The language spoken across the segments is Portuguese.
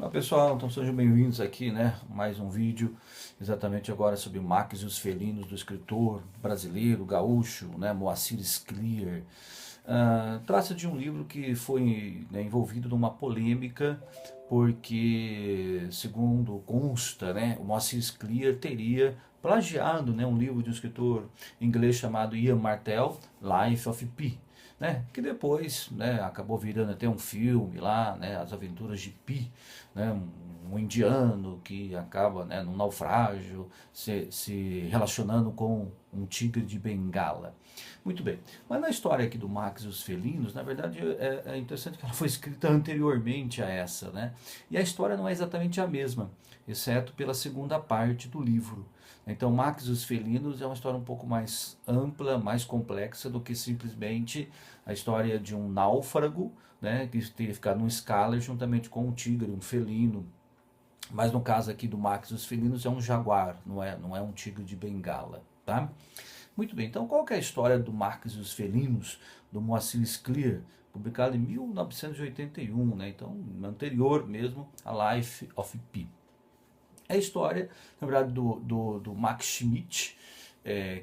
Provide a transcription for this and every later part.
Olá pessoal, então sejam bem-vindos aqui, né? Mais um vídeo exatamente agora sobre Max e os Felinos do escritor brasileiro, gaúcho, né? Moacir Scliar. Trata-se de um livro que foi, né, envolvido numa polêmica porque, segundo consta, né, o Moacir Scliar teria plagiado, né, um livro de um escritor inglês chamado Ian Martell, Life of Pi, né, que depois, né, acabou virando até um filme lá, né, As Aventuras de Pi, né, um indiano que acaba, né, num naufrágio se relacionando com um tigre de Bengala. Muito bem, mas na história aqui do Max e os Felinos, na verdade é interessante que ela foi escrita anteriormente a essa, né? E a história não é exatamente a mesma, exceto pela segunda parte do livro. Então, Max e os Felinos é uma história um pouco mais ampla, mais complexa do que simplesmente a história de um náufrago, né, que teria ficado num escala juntamente com um tigre, um felino. Mas no caso aqui do Max e os Felinos é um jaguar, não é um tigre de Bengala, tá? Muito bem, então qual que é a história do Max e os Felinos, do Moacir Scliar, publicado em 1981, né? Então anterior mesmo a Life of Pi. É a história, na verdade, do Max Schmidt,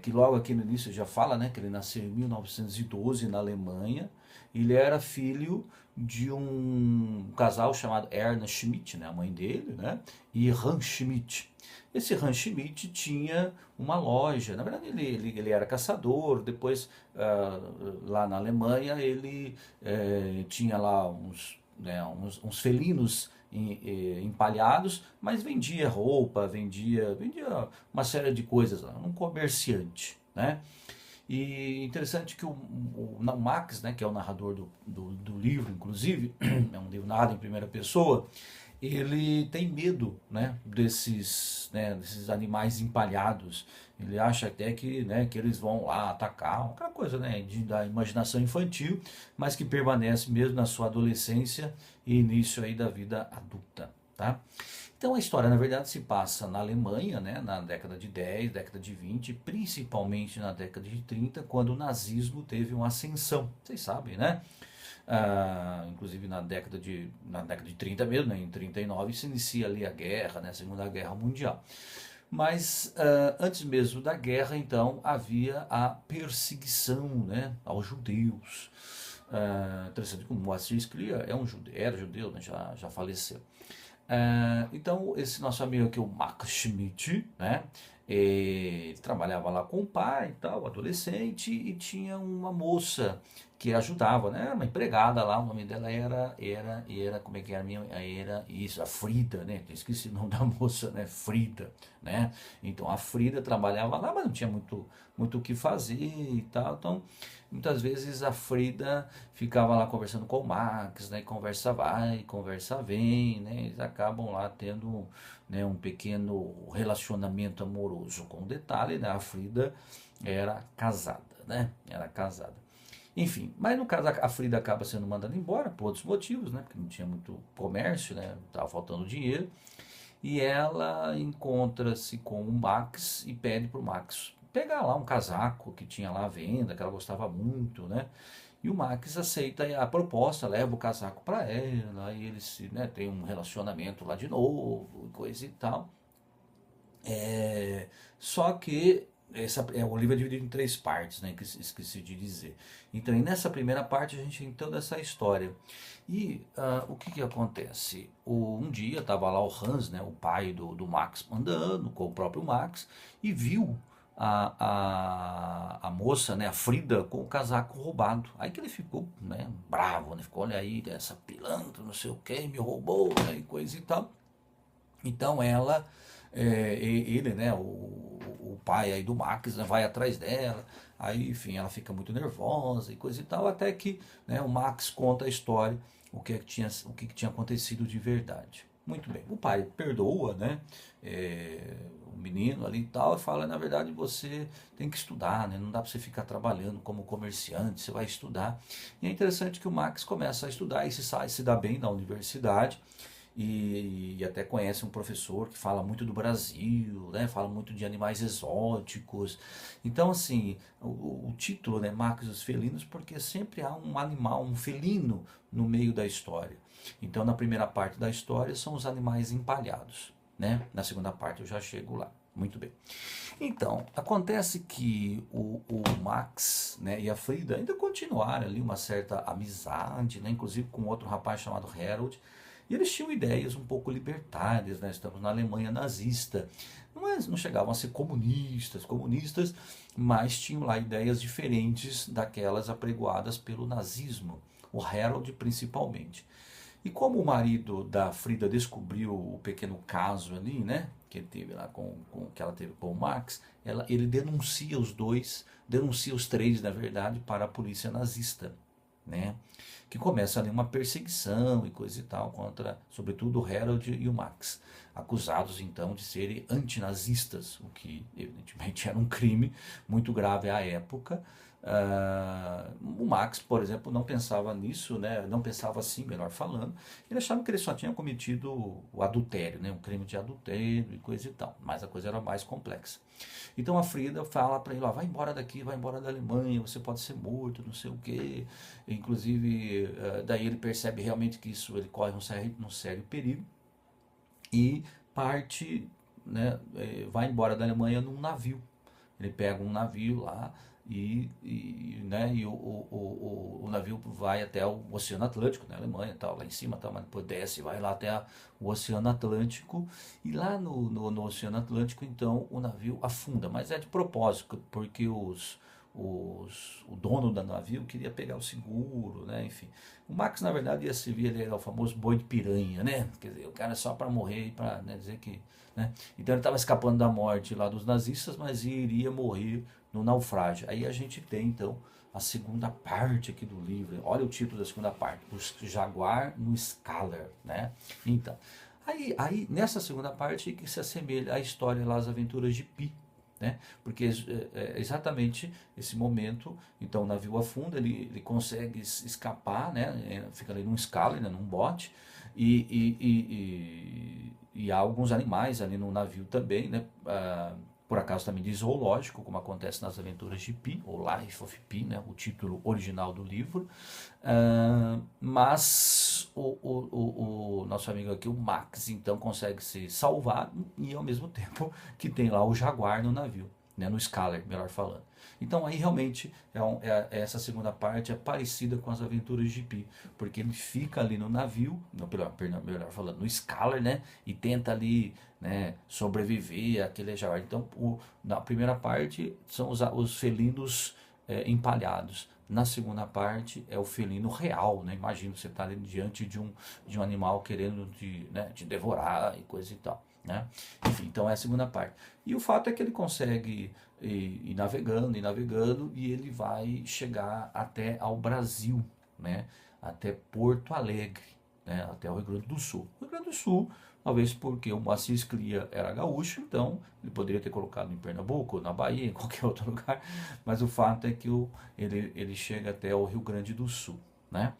que logo aqui no início já fala, né, que ele nasceu em 1912 na Alemanha. Ele era filho de um casal chamado Erna Schmidt, né, a mãe dele, né, e Hans Schmidt. Esse Hans Schmidt tinha uma loja, na verdade ele era caçador, depois lá na Alemanha ele tinha lá uns felinos empalhados, mas vendia roupa, vendia uma série de coisas, um comerciante, né? E interessante que o Max, né, que é o narrador do livro, inclusive, é um livro narrado em primeira pessoa, ele tem medo, desses animais empalhados. Ele acha até que, né, que eles vão lá atacar, aquela coisa, né, da imaginação infantil, mas que permanece mesmo na sua adolescência e início aí da vida adulta, tá? Então a história, na verdade, se passa na Alemanha, né, na década de 10, década de 20, principalmente na década de 30, quando o nazismo teve uma ascensão. Vocês sabem, né? Inclusive na década de 30 mesmo, né, em 39, se inicia ali a guerra, né, a Segunda Guerra Mundial. Mas antes mesmo da guerra, então, havia a perseguição, né, aos judeus. Interessante que o Moacir Scliar era judeu, né, já faleceu. Então, esse nosso amigo aqui, o Max Schmidt, né? Ele trabalhava lá com o pai e tal, adolescente, e tinha uma moça que ajudava, né? Uma empregada lá, o nome dela como é que era? Era isso, a Frida, né? Eu esqueci o nome da moça, né? Frida, né? Então a Frida trabalhava lá, mas não tinha muito o que fazer e tal, então muitas vezes a Frida ficava lá conversando com o Max, né? Conversa vai, conversa vem, né? Eles acabam lá tendo, né, um pequeno relacionamento amoroso. Com detalhe, né? A Frida era casada, né? Era casada. Enfim, mas no caso a Frida acaba sendo mandada embora por outros motivos, né? Porque não tinha muito comércio, né? Tava faltando dinheiro. E ela encontra-se com o Max e pede para o Max pegar lá um casaco que tinha lá à venda, que ela gostava muito, né? E o Max aceita a proposta, leva o casaco para ela, e eles, né, tem um relacionamento lá de novo, coisa e tal. Só que o livro é dividido em três partes, né, que esqueci de dizer. Então, e nessa primeira parte a gente tem toda essa história. E o que que acontece? Um dia estava lá o Hans, né, o pai do Max, andando com o próprio Max, e viu a moça, né, a Frida, com o casaco roubado. Aí que ele ficou, né, bravo, né, ficou, olha aí, essa pilantra, não sei o que, me roubou, né, e coisa e tal. Então ele, né, o pai aí do Max, né, vai atrás dela, aí enfim, ela fica muito nervosa e coisa e tal, até que, né, o Max conta a história, o que tinha acontecido de verdade. Muito bem, o pai perdoa, né, o menino ali e tal, e fala, na verdade você tem que estudar, né, não dá para você ficar trabalhando como comerciante, você vai estudar. E é interessante que o Max começa a estudar e se dá bem na universidade, e até conhece um professor que fala muito do Brasil, né? Fala muito de animais exóticos. Então, assim, o título, né, Max e os Felinos, porque sempre há um animal, um felino no meio da história. Então na primeira parte da história são os animais empalhados, né? Na segunda parte eu já chego lá. Muito bem. Então, acontece que o Max, né, e a Frida ainda continuaram ali uma certa amizade, né, inclusive com outro rapaz chamado Harold, e eles tinham ideias um pouco libertárias, né, estamos na Alemanha nazista, não chegavam a ser comunistas, mas tinham lá ideias diferentes daquelas apregoadas pelo nazismo, o Harold principalmente. E como o marido da Frida descobriu o pequeno caso ali, né, que ele teve lá que ela teve com o Max, ele denuncia os dois, denuncia os três, na verdade, para a polícia nazista, né, que começa ali uma perseguição e coisa e tal contra, sobretudo, o Harold e o Max, acusados então de serem antinazistas, o que evidentemente era um crime muito grave à época. O Max, por exemplo, não pensava nisso, né? Não pensava assim, melhor falando. Ele achava que ele só tinha cometido o adultério, né? Um crime de adultério e coisa e tal. Mas a coisa era mais complexa. Então a Frida fala para ele: ó, vai embora daqui, vai embora da Alemanha, você pode ser morto, não sei o quê. Inclusive, daí ele percebe realmente que isso ele corre um sério perigo e parte, né? Vai embora da Alemanha num navio. Ele pega um navio lá né, e o navio vai até o Oceano Atlântico, na Alemanha, tal, lá em cima, tal, mas depois desce, vai lá até o Oceano Atlântico, e lá no Oceano Atlântico, então, o navio afunda, mas é de propósito, porque o dono do navio queria pegar o seguro, né, enfim. O Max, na verdade, ia servir, ele era o famoso boi de piranha, né, quer dizer, o cara é só para morrer e para, né, dizer que... Né? Então ele estava escapando da morte lá dos nazistas, mas iria morrer no naufrágio. Aí a gente tem então a segunda parte aqui do livro. Olha o título da segunda parte: O Jaguar no Scalar, né? Então, aí nessa segunda parte que se assemelha à história lá, as aventuras de Pi, né? Porque é exatamente esse momento, então o navio afunda, ele consegue escapar, né? Fica ali num Scalar, né? Num bote, e há alguns animais ali no navio também, né? Por acaso também de zoológico, como acontece nas Aventuras de Pi, ou Life of Pi, né? O título original do livro. Mas o nosso amigo aqui, o Max, então consegue se salvar, e ao mesmo tempo que tem lá o Jaguar no navio, né? No Scalar, melhor falando. Então aí realmente essa segunda parte é parecida com as Aventuras de Pi, porque ele fica ali no navio, melhor falando, no Scalar, né? E tenta ali, né, sobreviver àquele jaguar. Então na primeira parte são os felinos empalhados. Na segunda parte é o felino real, né? Imagina você estar diante de um animal querendo te devorar e coisa e tal, né? Enfim, então é a segunda parte. E o fato é que ele consegue ir navegando, e ele vai chegar até ao Brasil, né? Até Porto Alegre, né? Até o Rio Grande do Sul. O Rio Grande do Sul, talvez porque o Moacir Sclia era gaúcho, então ele poderia ter colocado em Pernambuco, na Bahia, em qualquer outro lugar, mas o fato é que ele chega até o Rio Grande do Sul, né?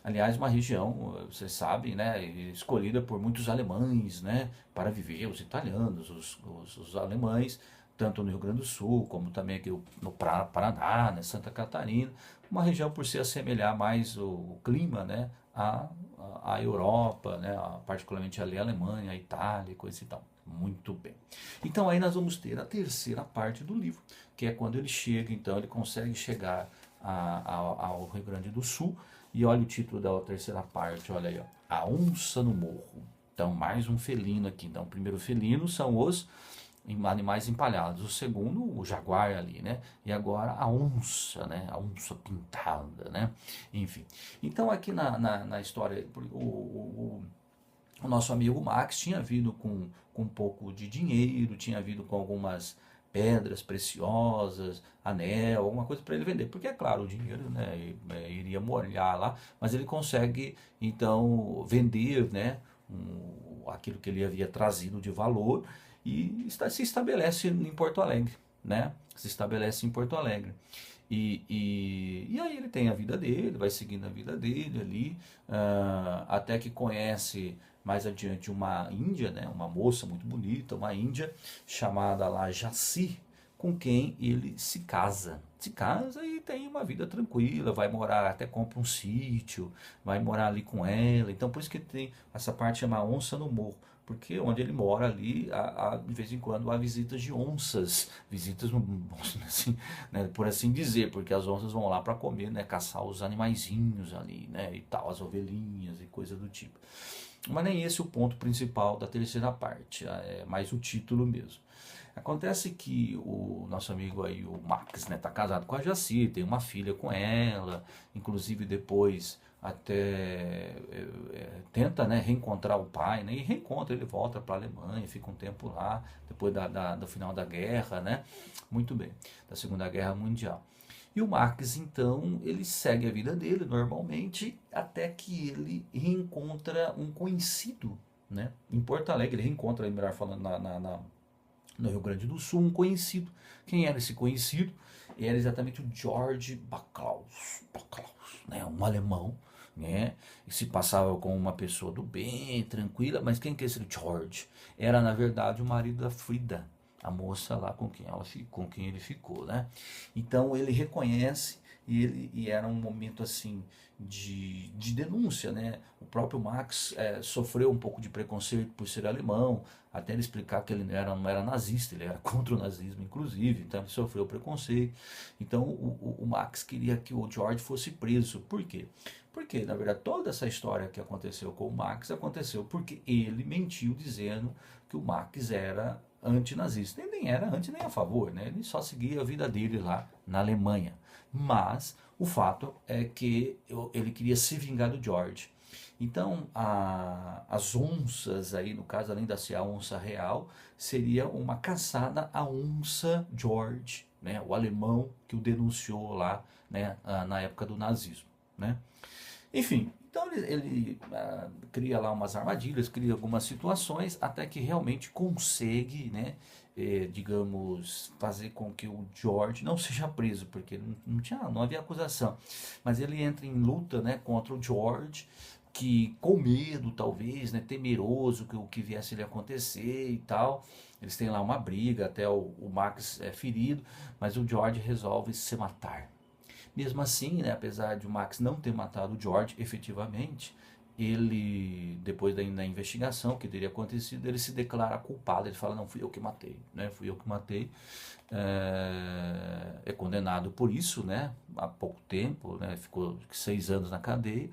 Aliás, uma região, vocês sabem, né, escolhida por muitos alemães, né, para viver, os italianos, os alemães, tanto no Rio Grande do Sul, como também aqui no Paraná, né, Santa Catarina, uma região por se assemelhar mais o clima, né, à Europa, né, particularmente ali a Alemanha, a Itália, coisa e tal. Muito bem. Então aí nós vamos ter a terceira parte do livro, que é quando ele chega, então ele consegue chegar ao Rio Grande do Sul. E olha o título da terceira parte, olha aí, ó, A Onça no Morro. Então mais um felino aqui. Então o primeiro felino são os animais empalhados, o segundo o jaguar ali, né? E agora a onça, né? A onça pintada, né? Enfim. Então aqui na história, o nosso amigo Max tinha vindo com um pouco de dinheiro, tinha vindo com algumas pedras preciosas, anel, alguma coisa para ele vender. Porque, é claro, o dinheiro, né, iria molhar lá, mas ele consegue, então, vender, né, aquilo que ele havia trazido de valor, e se estabelece em Porto Alegre, né? Se estabelece em Porto Alegre. E aí ele tem a vida dele, vai seguindo a vida dele ali, até que conhece mais adiante uma índia, né, uma moça muito bonita, uma índia chamada lá Jaci, com quem ele se casa, se casa e tem uma vida tranquila, vai morar, até compra um sítio, vai morar ali com ela. Então por isso que tem essa parte chama onça no morro, porque onde ele mora ali, de vez em quando há visitas de onças, visitas assim, né, por assim dizer, porque as onças vão lá para comer, né, caçar os animaizinhos ali, né, e tal, as ovelhinhas e coisa do tipo. Mas nem esse é o ponto principal da terceira parte, é mais o título mesmo. Acontece que o nosso amigo aí, o Max, né, tá casado com a Jaci, tem uma filha com ela, inclusive depois até tenta, né, reencontrar o pai, né, e reencontra, ele volta para a Alemanha, fica um tempo lá, depois do final da guerra, né, muito bem, da Segunda Guerra Mundial. E o Max, então, ele segue a vida dele normalmente, até que ele reencontra um conhecido, né, em Porto Alegre, ele reencontra, melhor falando, no Rio Grande do Sul, um conhecido. Quem era esse conhecido? Era exatamente o George Baclaus, né? Um alemão, né? E se passava como uma pessoa do bem, tranquila, mas quem que é esse George? Era, na verdade, o marido da Frida, a moça lá com quem ele ficou, né? Então ele reconhece e era um momento assim de denúncia, né? O próprio Max sofreu um pouco de preconceito por ser alemão, até ele explicar que ele não era nazista, ele era contra o nazismo, inclusive, então ele sofreu preconceito. Então o Max queria que o George fosse preso. Por quê? Porque, na verdade, toda essa história que aconteceu com o Max aconteceu porque ele mentiu dizendo que o Max era antinazista. Ele nem era anti nem a favor, né? Ele só seguia a vida dele lá na Alemanha. Mas o fato é que ele queria se vingar do George. Então, as onças aí, no caso, além de ser a onça real, seria uma caçada à onça George, né, o alemão que o denunciou lá, né, na época do nazismo, né. Enfim, então ele cria lá umas armadilhas, cria algumas situações, até que realmente consegue, né, digamos, fazer com que o George não seja preso, porque não havia acusação, mas ele entra em luta, né, contra o George, que com medo talvez, né, temeroso que o que viesse lhe acontecer e tal. Eles têm lá uma briga, até o Max é ferido, mas o George resolve se matar. Mesmo assim, né, apesar de o Max não ter matado o George efetivamente, ele, depois da investigação que teria acontecido, ele se declara culpado. Ele fala, não, fui eu que matei, né, fui eu que matei. É condenado por isso, né, há pouco tempo, né, ficou 6 anos na cadeia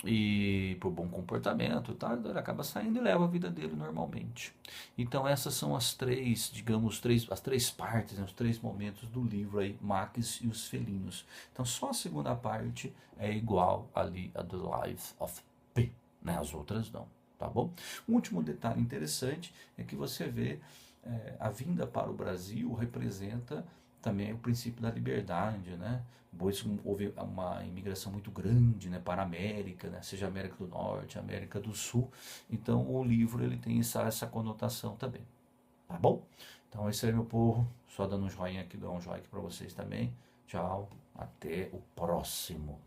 e por bom comportamento, tá? Ele acaba saindo e leva a vida dele normalmente. Então essas são as três, digamos, as três partes, né, os três momentos do livro aí, Max e os Felinos. Então só a segunda parte é igual ali a The Life of Pi, né? As outras não, tá bom? Um último detalhe interessante é que você vê a vinda para o Brasil representa também o princípio da liberdade, né? Pois houve uma imigração muito grande, né, para a América, né, seja a América do Norte, a América do Sul. Então o livro ele tem essa conotação também, tá bom? Então esse aí, meu povo, só dando um joinha aqui, dou um joinha aqui para vocês também. Tchau, até o próximo.